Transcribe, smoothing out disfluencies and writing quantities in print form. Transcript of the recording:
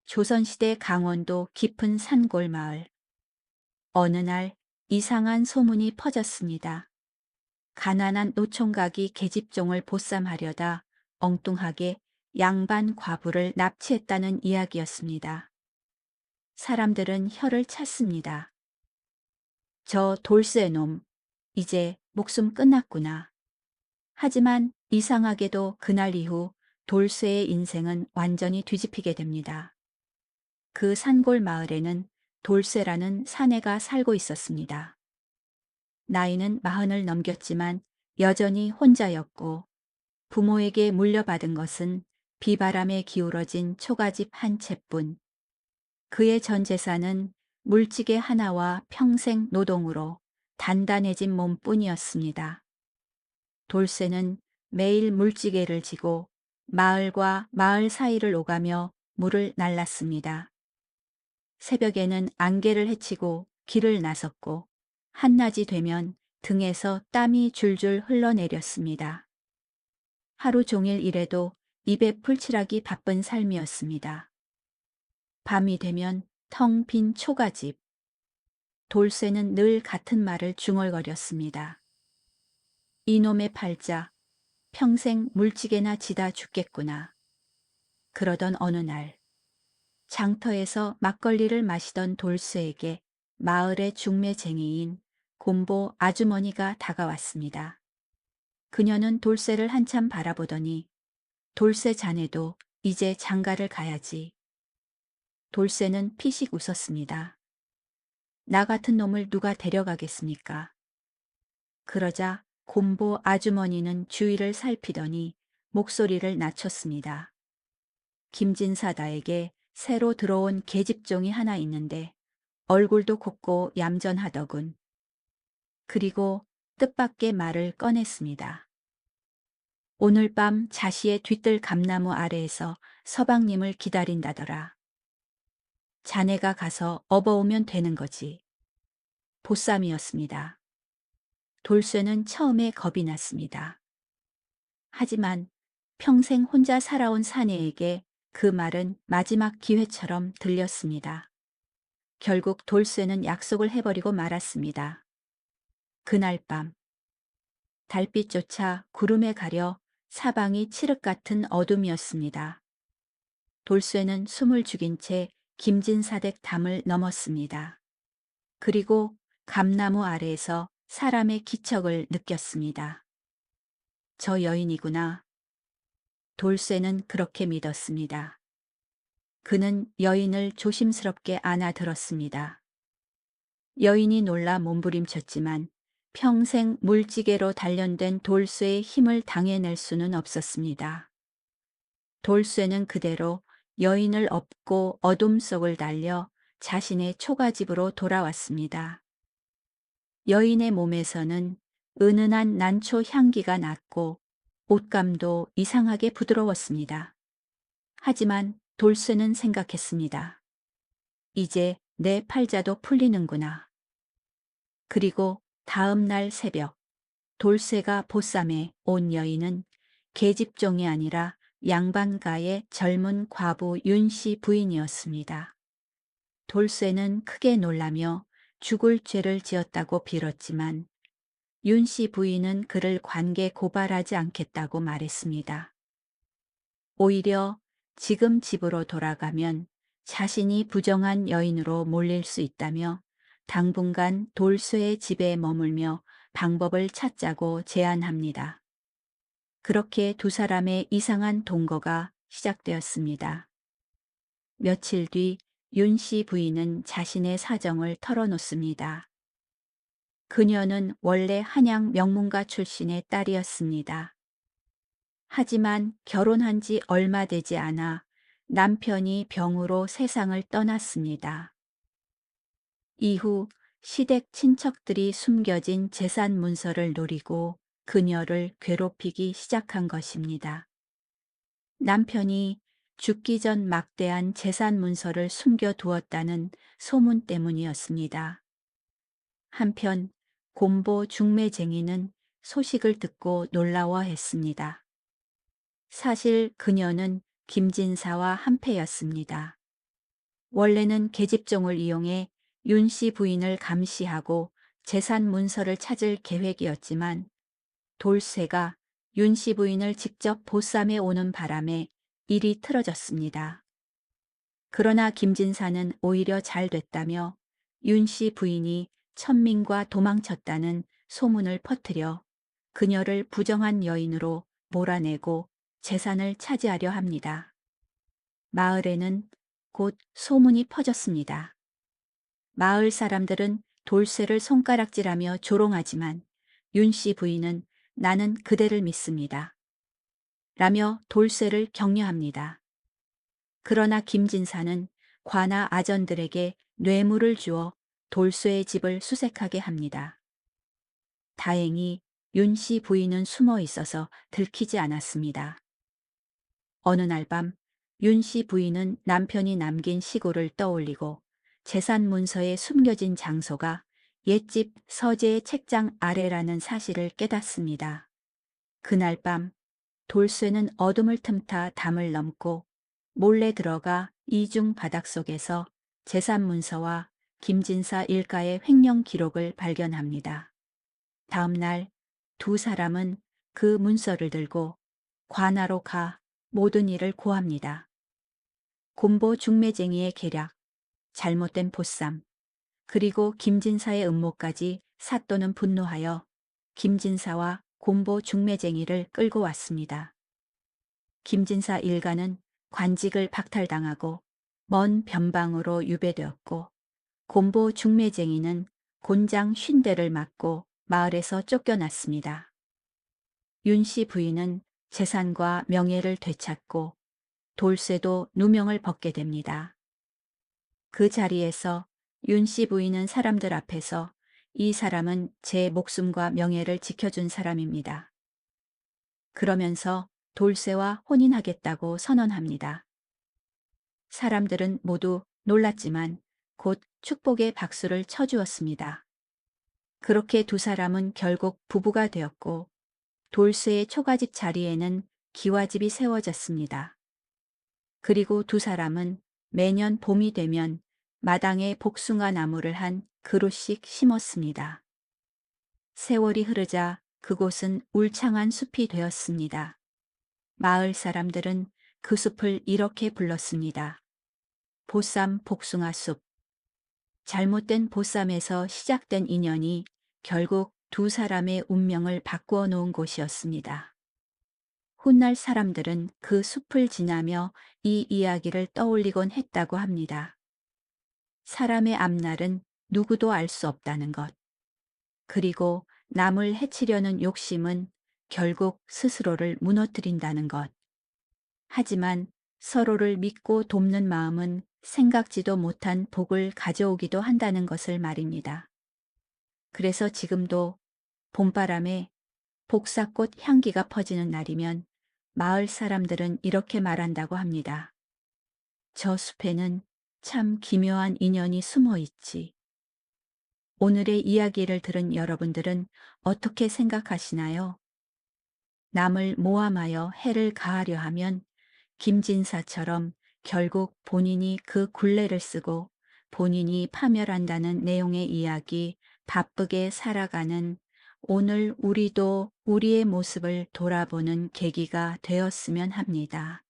조선시대 강원도 깊은 산골 마을. 어느 날 이상한 소문이 퍼졌습니다. 가난한 노총각이 계집종을 보쌈하려다 엉뚱하게 양반 과부를 납치했다는 이야기였습니다. 사람들은 혀를 찼습니다. 저 돌쇠 놈, 이제 목숨 끝났구나. 하지만 이상하게도 그날 이후 돌쇠의 인생은 완전히 뒤집히게 됩니다. 그 산골 마을에는 돌쇠라는 사내가 살고 있었습니다. 나이는 40을 넘겼지만 여전히 혼자였고 부모에게 물려받은 것은 비바람에 기울어진 초가집 한 채뿐. 그의 전 재산은 물지개 하나와 평생 노동으로 단단해진 몸뿐이었습니다. 돌쇠는 매일 물지개를 지고 마을과 마을 사이를 오가며 물을 날랐습니다. 새벽에는 안개를 헤치고 길을 나섰고 한낮이 되면 등에서 땀이 줄줄 흘러내렸습니다. 하루 종일 일해도 입에 풀칠하기 바쁜 삶이었습니다. 밤이 되면 텅 빈 초가집. 돌쇠는 늘 같은 말을 중얼거렸습니다. 이놈의 팔자, 평생 물지개나 지다 죽겠구나. 그러던 어느 날 장터에서 막걸리를 마시던 돌쇠에게 마을의 중매쟁이인 곰보 아주머니가 다가왔습니다. 그녀는 돌쇠를 한참 바라보더니 돌쇠 자네도 이제 장가를 가야지. 돌쇠는 피식 웃었습니다. 나 같은 놈을 누가 데려가겠습니까? 그러자 곰보 아주머니는 주위를 살피더니 목소리를 낮췄습니다. 김진사다에게 새로 들어온 계집종이 하나 있는데 얼굴도 곱고 얌전하더군. 그리고 뜻밖의 말을 꺼냈습니다. 오늘 밤 자시의 뒤뜰 감나무 아래에서 서방님을 기다린다더라. 자네가 가서 업어오면 되는 거지. 보쌈이었습니다. 돌쇠는 처음에 겁이 났습니다. 하지만 평생 혼자 살아온 사내에게 그 말은 마지막 기회처럼 들렸습니다. 결국 돌쇠는 약속을 해버리고 말았습니다. 그날 밤 달빛조차 구름에 가려 사방이 칠흑 같은 어둠이었습니다. 돌쇠는 숨을 죽인 채 김진사댁 담을 넘었습니다. 그리고 감나무 아래에서 사람의 기척을 느꼈습니다. 저 여인이구나. 돌쇠는 그렇게 믿었습니다. 그는 여인을 조심스럽게 안아들었습니다. 여인이 놀라 몸부림쳤지만 평생 물지개로 단련된 돌쇠의 힘을 당해낼 수는 없었습니다. 돌쇠는 그대로 여인을 업고 어둠 속을 달려 자신의 초가집으로 돌아왔습니다. 여인의 몸에서는 은은한 난초 향기가 났고 옷감도 이상하게 부드러웠습니다. 하지만 돌쇠는 생각했습니다. 이제 내 팔자도 풀리는구나. 그리고 다음 날 새벽 돌쇠가 보쌈에 온 여인은 계집종이 아니라 양반가의 젊은 과부 윤씨 부인이었습니다. 돌쇠는 크게 놀라며 죽을 죄를 지었다고 빌었지만 윤씨 부인은 그를 관계 고발하지 않겠다고 말했습니다. 오히려 지금 집으로 돌아가면 자신이 부정한 여인으로 몰릴 수 있다며 당분간 돌쇠의 집에 머물며 방법을 찾자고 제안합니다. 그렇게 두 사람의 이상한 동거가 시작되었습니다. 며칠 뒤 윤씨 부인은 자신의 사정을 털어놓습니다. 그녀는 원래 한양 명문가 출신의 딸이었습니다. 하지만 결혼한 지 얼마 되지 않아 남편이 병으로 세상을 떠났습니다. 이후 시댁 친척들이 숨겨진 재산 문서를 노리고 그녀를 괴롭히기 시작한 것입니다. 남편이 죽기 전 막대한 재산 문서를 숨겨두었다는 소문 때문이었습니다. 한편 곰보 중매쟁이는 소식을 듣고 놀라워했습니다. 사실 그녀는 김진사와 한패였습니다. 원래는 계집종을 이용해 윤 씨 부인을 감시하고 재산 문서를 찾을 계획이었지만 돌쇠가 윤 씨 부인을 직접 보쌈해 오는 바람에 일이 틀어졌습니다. 그러나 김진사는 오히려 잘 됐다며 윤 씨 부인이 천민과 도망쳤다는 소문을 퍼뜨려 그녀를 부정한 여인으로 몰아내고 재산을 차지하려 합니다. 마을에는 곧 소문이 퍼졌습니다. 마을 사람들은 돌쇠를 손가락질하며 조롱하지만 윤 씨 부인은 나는 그대를 믿습니다. 라며 돌쇠를 격려합니다. 그러나 김진사는 관아 아전들에게 뇌물을 주어 돌쇠의 집을 수색하게 합니다. 다행히 윤 씨 부인은 숨어 있어서 들키지 않았습니다. 어느 날 밤 윤 씨 부인은 남편이 남긴 시고를 떠올리고 재산 문서에 숨겨진 장소가 옛집 서재의 책장 아래라는 사실을 깨닫습니다. 그날 밤 돌쇠는 어둠을 틈타 담을 넘고 몰래 들어가 이중 바닥속에서 재산 문서와 김진사 일가의 횡령 기록을 발견합니다. 다음 날 두 사람은 그 문서를 들고 관아로 가 모든 일을 고합니다. 곰보 중매쟁이의 계략, 잘못된 보쌈, 그리고 김진사의 음모까지 사또는 분노하여 김진사와 곰보 중매쟁이를 끌고 왔습니다. 김진사 일가는 관직을 박탈당하고 먼 변방으로 유배되었고 곰보 중매쟁이는 곤장 50대를 맞고 마을에서 쫓겨났습니다. 윤 씨 부인은 재산과 명예를 되찾고 돌쇠도 누명을 벗게 됩니다. 그 자리에서 윤 씨 부인은 사람들 앞에서 이 사람은 제 목숨과 명예를 지켜준 사람입니다. 그러면서 돌쇠와 혼인하겠다고 선언합니다. 사람들은 모두 놀랐지만 곧 축복의 박수를 쳐주었습니다. 그렇게 두 사람은 결국 부부가 되었고 돌쇠의 초가집 자리에는 기와집이 세워졌습니다. 그리고 두 사람은 매년 봄이 되면 마당에 복숭아 나무를 한 그루씩 심었습니다. 세월이 흐르자 그곳은 울창한 숲이 되었습니다. 마을 사람들은 그 숲을 이렇게 불렀습니다. 보쌈 복숭아 숲. 잘못된 보쌈에서 시작된 인연이 결국 두 사람의 운명을 바꾸어 놓은 곳이었습니다. 훗날 사람들은 그 숲을 지나며 이 이야기를 떠올리곤 했다고 합니다. 사람의 앞날은 누구도 알 수 없다는 것. 그리고 남을 해치려는 욕심은 결국 스스로를 무너뜨린다는 것. 하지만 서로를 믿고 돕는 마음은 생각지도 못한 복을 가져오기도 한다는 것을 말입니다. 그래서 지금도 봄바람에 복사꽃 향기가 퍼지는 날이면 마을 사람들은 이렇게 말한다고 합니다. 저 숲에는 참 기묘한 인연이 숨어 있지. 오늘의 이야기를 들은 여러분들은 어떻게 생각하시나요? 남을 모함하여 해를 가하려 하면 김진사처럼 결국 본인이 그 굴레를 쓰고 본인이 파멸한다는 내용의 이야기 바쁘게 살아가는 오늘 우리도 우리의 모습을 돌아보는 계기가 되었으면 합니다.